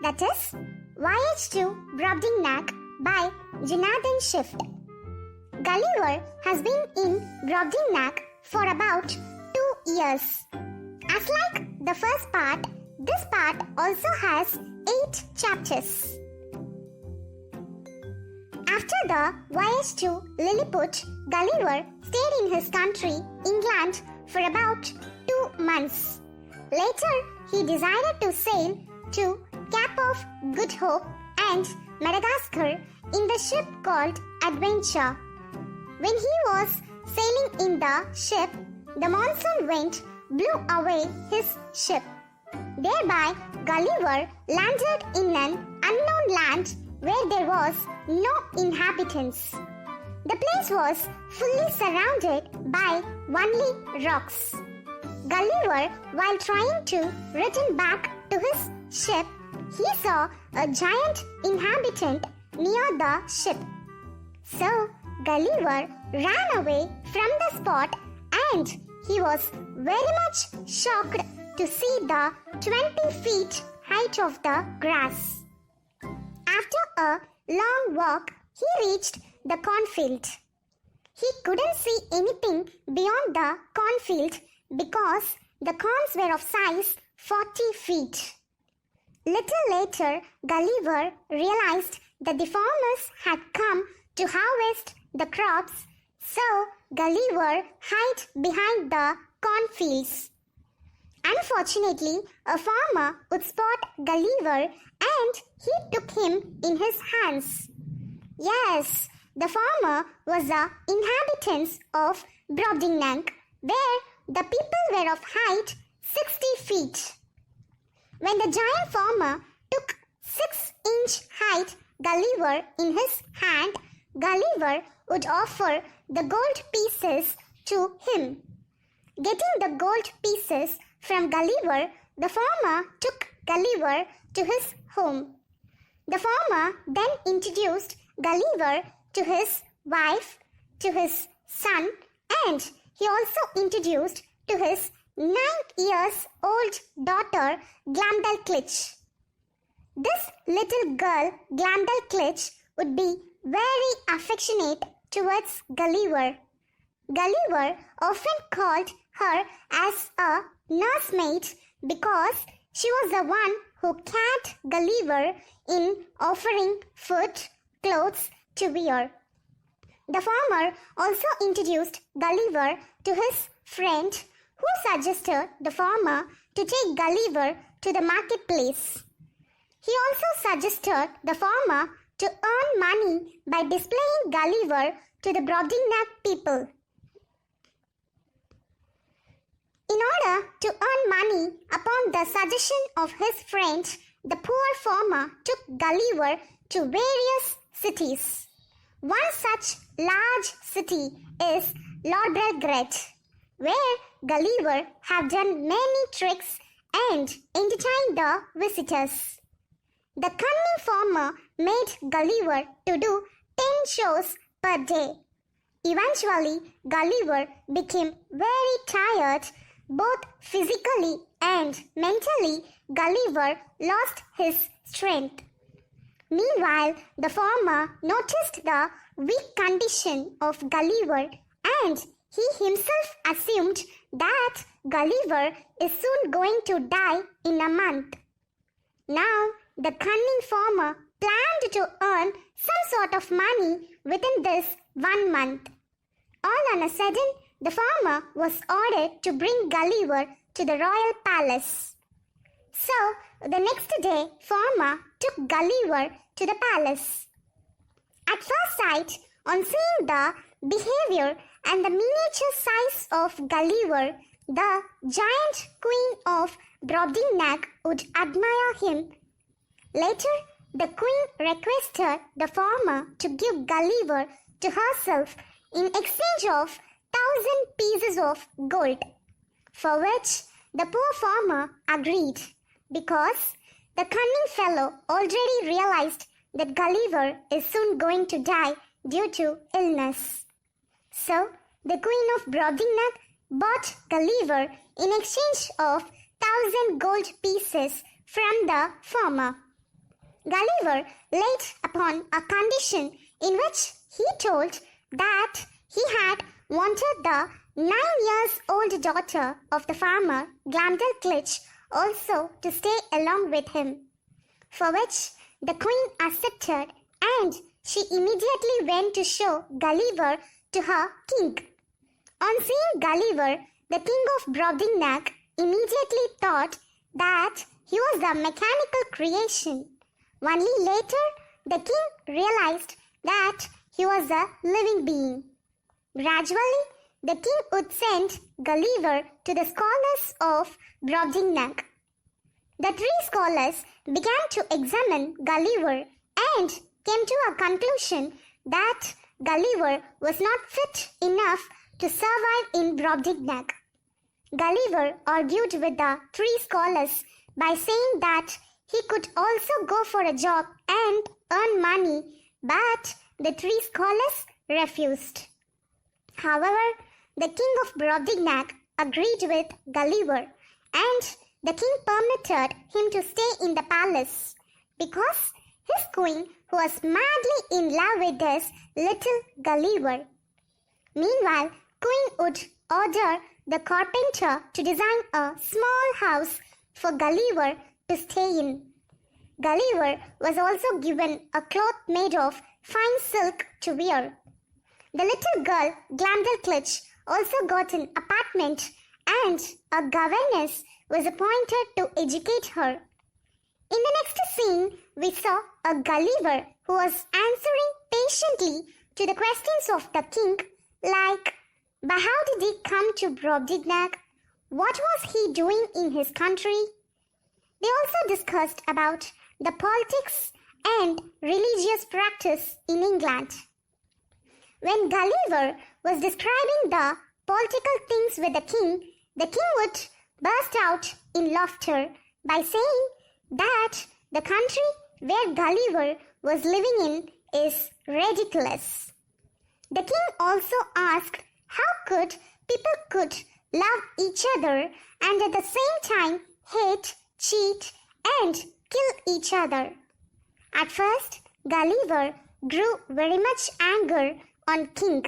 that is, Voyage to Brobdingnag by Jonathan Swift. Gulliver has been in Brobdingnag for about 2 years. As like the first part, this part also has 8 chapters. After the voyage to Lilliput, Gulliver stayed in his country, England, for about 2 months. Later, he decided to sail to Cape of Good Hope and Madagascar in the ship called Adventure. When he was sailing in the ship, the monsoon wind blew away his ship. Thereby, Gulliver landed in an unknown land where there was no inhabitants. The place was fully surrounded by only rocks. Gulliver, while trying to return back to his ship, he saw a giant inhabitant near the ship. So, Gulliver ran away from the spot and he was very much shocked to see the 20 feet height of the grass. After a long walk, he reached the cornfield. He couldn't see anything beyond the cornfield because the corns were of size 40 feet. Little later, Gulliver realized that the farmers had come to harvest the crops, so Gulliver hid behind the cornfields. Unfortunately, a farmer would spot Gulliver and he took him in his hands. Yes, the farmer was the inhabitants of Brobdingnag, where the people were of height 60 feet. When the giant farmer took 6-inch height Gulliver in his hand, Gulliver would offer the gold pieces to him. Getting the gold pieces from Gulliver, the farmer took Gulliver to his home. The farmer then introduced Gulliver to his wife, to his son, and he also introduced to his 9-year-old daughter, Glumdalclitch. This little girl, Glumdalclitch, would be very affectionate towards Gulliver. Gulliver often called her as a nursemaid because she was the one who cared Gulliver in offering food, clothes to wear. The farmer also introduced Gulliver to his friend, who suggested the farmer to take Gulliver to the marketplace. He also suggested the farmer to earn money by displaying Gulliver to the Brobdingnag people. In order to earn money upon the suggestion of his friend, the poor farmer took Gulliver to various cities. One such large city is Lorbrelgret, where Gulliver had done many tricks and entertained the visitors. The cunning farmer made Gulliver to do 10 shows per day. Eventually, Gulliver became very tired. Both physically and mentally, Gulliver lost his strength. Meanwhile, the farmer noticed the weak condition of Gulliver and he himself assumed that Gulliver is soon going to die in a month. Now, the cunning farmer planned to earn some sort of money within this 1 month. All on a sudden, the farmer was ordered to bring Gulliver to the royal palace. So, the next day, farmer took Gulliver to the palace. At first sight, on seeing the behavior and the miniature size of Gulliver, the giant queen of Brobdingnag would admire him. Later, the queen requested the farmer to give Gulliver to herself in exchange of 1,000 pieces of gold, for which the poor farmer agreed because the cunning fellow already realized that Gulliver is soon going to die due to illness. So, the queen of Brobdingnag bought Gulliver in exchange of 1,000 gold pieces from the farmer. Gulliver laid upon a condition in which he told that he had wanted the 9-year-old daughter of the farmer Glumdalclitch also to stay along with him, for which the queen accepted, and she immediately went to show Gulliver to her king. On seeing Gulliver, the king of Brobdingnag immediately thought that he was a mechanical creation. Only later, the king realized that he was a living being. Gradually, the king would send Gulliver to the scholars of Brobdingnag. The 3 scholars began to examine Gulliver and came to a conclusion that Gulliver was not fit enough to survive in Brobdingnag. Gulliver argued with the 3 scholars by saying that he could also go for a job and earn money, but the 3 scholars refused. However, the king of Brobdingnag agreed with Gulliver, and the king permitted him to stay in the palace because his queen was madly in love with this little Gulliver. Meanwhile, queen would order the carpenter to design a small house for Gulliver to stay in. Gulliver was also given a cloth made of fine silk to wear. The little girl, Glumdalclitch, also got an apartment, and a governess was appointed to educate her. In the next scene, we saw a Gulliver who was answering patiently to the questions of the king, like, but how did he come to Brobdingnag? What was he doing in his country? They also discussed about the politics and religious practice in England. When Gulliver was describing the political things with the king would burst out in laughter by saying that the country where Gulliver was living in is ridiculous. The king also asked how could people could love each other and at the same time hate, cheat and kill each other. At first, Gulliver grew very much anger on king,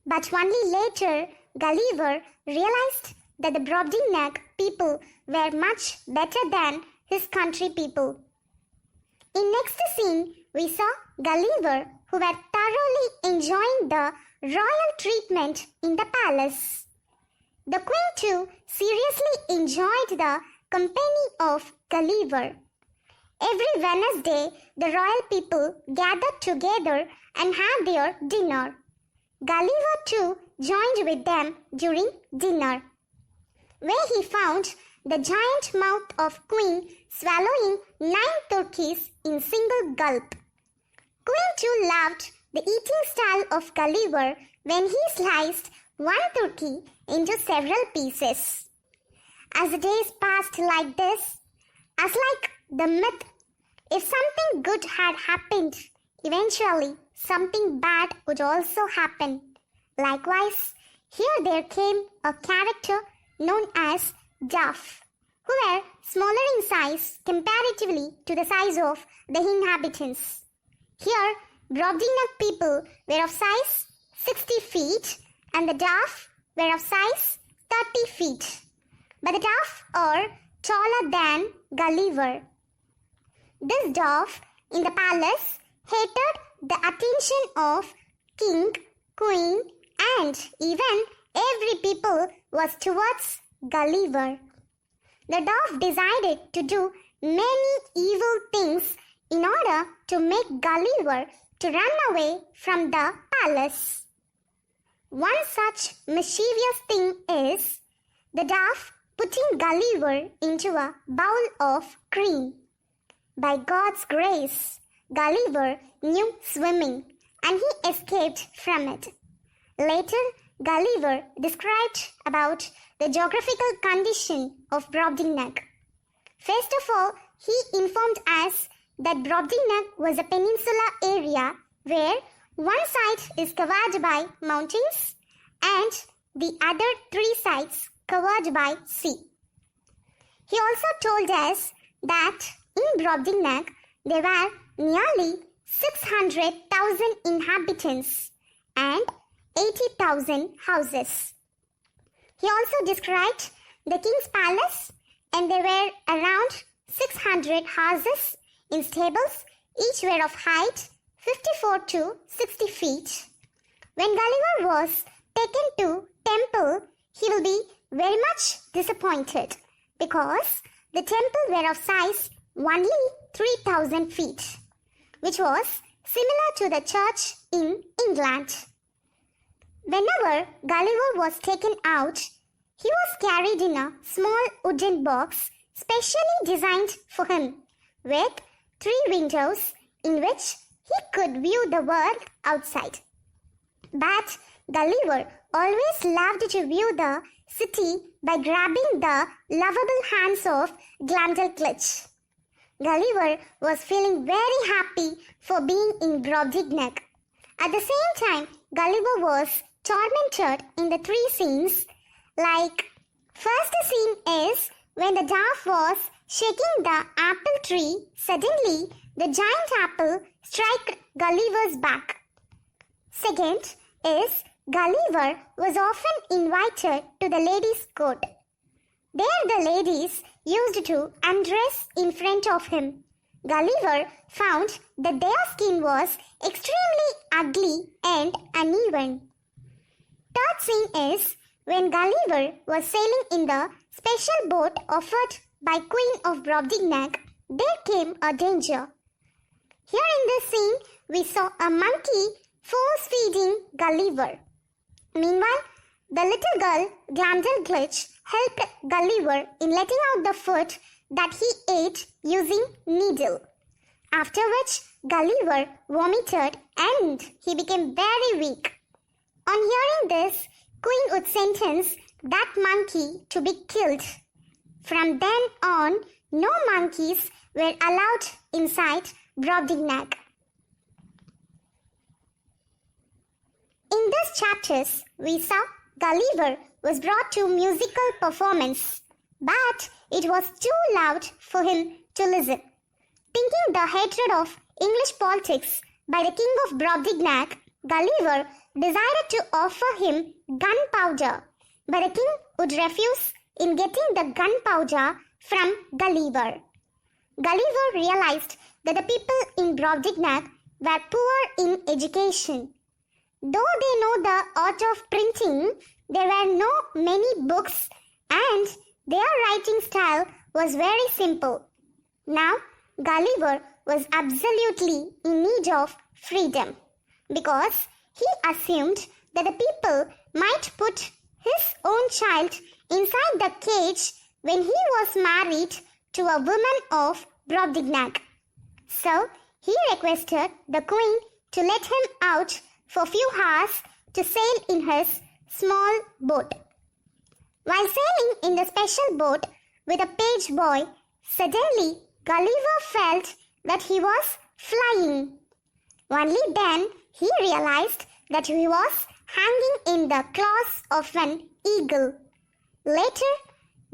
but only later Gulliver realized that the Brobdingnag people were much better than his country people. In next scene, we saw Gulliver who were thoroughly enjoying the royal treatment in the palace. The queen too seriously enjoyed the company of Gulliver. Every Wednesday, the royal people gathered together and had their dinner. Gulliver too joined with them during dinner, where he found the giant mouth of Queen swallowing 9 turkeys in single gulp. Queen too loved the eating style of Gulliver when he sliced one turkey into several pieces. As the days passed like this, as like the myth, if something good had happened, eventually something bad would also happen. Likewise, here there came a character known as Duff, who were smaller in size comparatively to the size of the inhabitants. Here, Brobdingnag people were of size 60 feet and the Duff were of size 30 feet. But the Duff are taller than Gulliver. This Duff in the palace hated the attention of king, queen and even every people was towards Gulliver. The Duff decided to do many evil things in order to make Gulliver to run away from the palace. One such mischievous thing is the Duff putting Gulliver into a bowl of cream. By God's grace, Gulliver knew swimming and he escaped from it. Later, Gulliver described about the geographical condition of Brobdingnag. First of all, he informed us that Brobdingnag was a peninsula area where one side is covered by mountains and the other 3 sides covered by sea. He also told us that in Brobdingnag, There were nearly 600,000 inhabitants and 80,000 houses. He also described the king's palace, and there were around 600 houses in stables, each were of height 54 to 60 feet. When Gulliver was taken to temple, he will be very much disappointed because the temple were of size only 3,000 feet, which was similar to the church in England. Whenever Gulliver was taken out, he was carried in a small wooden box specially designed for him, with 3 windows in which he could view the world outside. But Gulliver always loved to view the city by grabbing the lovable hands of Glumdalclitch. Gulliver was feeling very happy for being in Brobdingnag. At the same time, Gulliver was tormented in the 3 scenes. Like, first scene is when the dwarf was shaking the apple tree. Suddenly, the giant apple struck Gulliver's back. Second is Gulliver was often invited to the ladies' court. There the ladies used to undress in front of him. Gulliver found that their skin was extremely ugly and uneven. Third scene is when Gulliver was sailing in the special boat offered by Queen of Brobdingnag. There came a danger. Here in this scene, we saw a monkey force-feeding Gulliver. Meanwhile, the little girl Glumdalclitch helped Gulliver in letting out the food that he ate using needle. After which, Gulliver vomited and he became very weak. On hearing this, Queen would sentence that monkey to be killed. From then on, no monkeys were allowed inside Brobdingnag. In these chapters, we saw Gulliver was brought to musical performance, but it was too loud for him to listen. Thinking the hatred of English politics by the King of Brobdingnag, Gulliver decided to offer him gunpowder, but the king would refuse in getting the gunpowder from Gulliver. Gulliver realized that the people in Brobdingnag were poor in education. Though they know the art of printing, there were no many books and their writing style was very simple. Now, Gulliver was absolutely in need of freedom because he assumed that the people might put his own child inside the cage when he was married to a woman of Brobdingnag. So, he requested the queen to let him out for few hours to sail in his small boat. While sailing in the special boat with a page boy, suddenly Gulliver felt that he was flying. Only then he realized that he was hanging in the claws of an eagle. Later,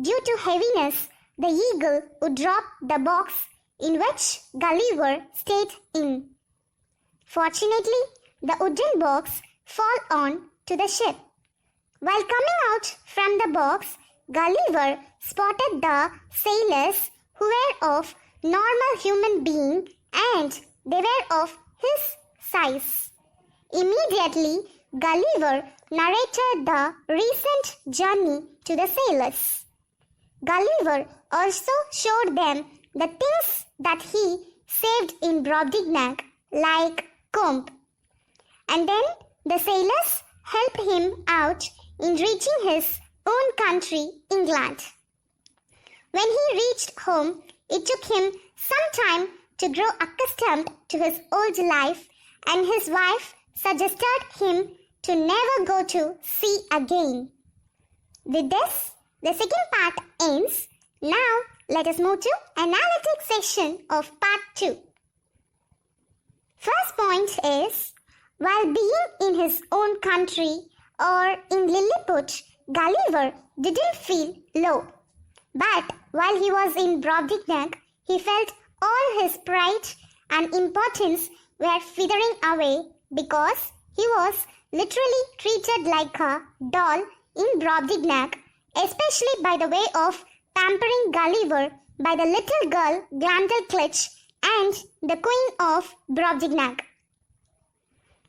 due to heaviness, the eagle would drop the box in which Gulliver stayed in. Fortunately, the wooden box fell on to the ship. While coming out from the box, Gulliver spotted the sailors who were of normal human being and they were of his size. Immediately, Gulliver narrated the recent journey to the sailors. Gulliver also showed them the things that he saved in Brobdingnag, like comb. And then the sailors helped him out in reaching his own country, England. When he reached home, it took him some time to grow accustomed to his old life, and his wife suggested him to never go to sea again. With this, the second part ends. Now, let us move to analytic section of part 2. First point is, while being in his own country or in Lilliput, Gulliver didn't feel low. But while he was in Brobdingnag, he felt All his pride and importance were withering away because he was literally treated like a doll in Brobdingnag, especially by the way of pampering Gulliver by the little girl Glumdalclitch and the Queen of Brobdingnag.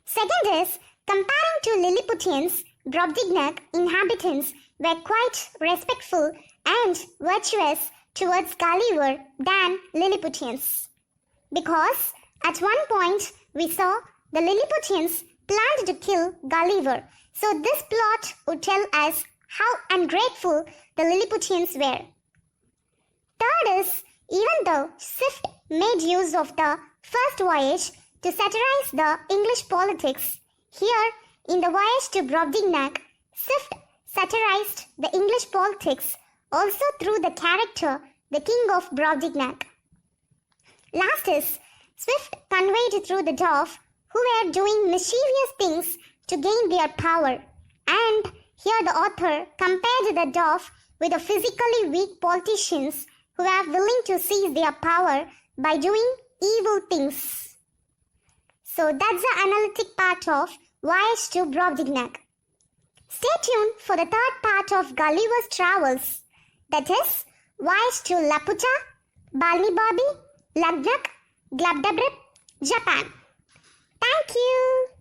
Second is, comparing to Lilliputians, Brobdingnag inhabitants were quite respectful and virtuous towards Gulliver than Lilliputians. Because at one point we saw the Lilliputians planned to kill Gulliver, so this plot would tell us how ungrateful the Lilliputians were. Third is, even though Swift made use of the first voyage to satirize the English politics, here in the Voyage to Brobdingnag, Swift satirized the English politics also through the character the King of Brobdingnag. Last is, Swift conveyed through the dwarf who were doing mischievous things to gain their power, and here the author compared the dwarf with the physically weak politicians who are willing to seize their power by doing evil things. So that's the analytic part of Voyage to Brobdingnag. Stay tuned for the third part of Gulliver's travels, that is, Voyage to Laputa, Balnibarbi, Luggnagg, Glubdabrib, Japan. Thank you.